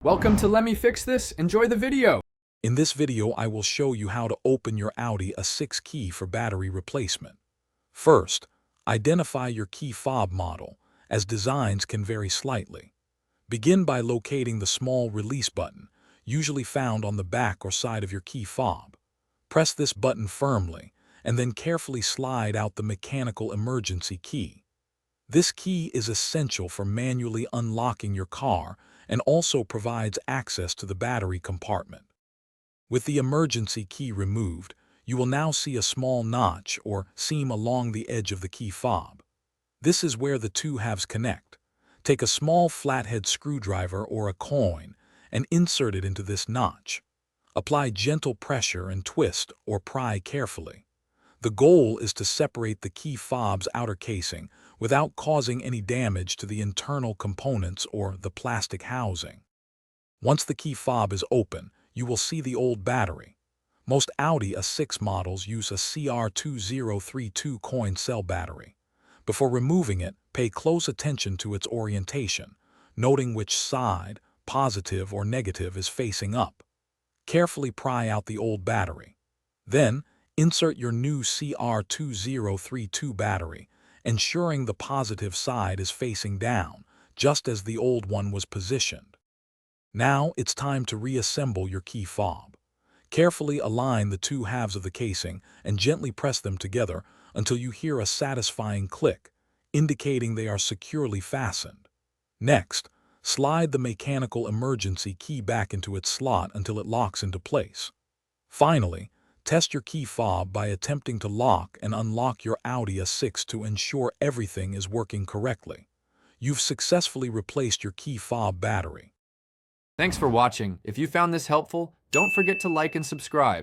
Welcome to Let Me Fix This. Enjoy the video. In this video, I will show you how to open your Audi A6 key for battery replacement. First, identify your key fob model, as designs can vary slightly. Begin by locating the small release button, usually found on the back or side of your key fob. Press this button firmly, and then carefully slide out the mechanical emergency key. This key is essential for manually unlocking your car and also provides access to the battery compartment. With the emergency key removed, you will now see a small notch or seam along the edge of the key fob. This is where the two halves connect. Take a small flathead screwdriver or a coin and insert it into this notch. Apply gentle pressure and twist or pry carefully. The goal is to separate the key fob's outer casing without causing any damage to the internal components or the plastic housing. Once the key fob is open, you will see the old battery. Most Audi A6 models use a CR2032 coin cell battery. Before removing it, pay close attention to its orientation, noting which side, positive or negative, is facing up. Carefully pry out the old battery. Then, insert your new CR2032 battery, ensuring the positive side is facing down, just as the old one was positioned. Now it's time to reassemble your key fob. Carefully align the two halves of the casing and gently press them together until you hear a satisfying click, indicating they are securely fastened. Next, slide the mechanical emergency key back into its slot until it locks into place. Finally, test your key fob by attempting to lock and unlock your Audi A6 to ensure everything is working correctly. You've successfully replaced your key fob battery. Thanks for watching. If you found this helpful, don't forget to like and subscribe.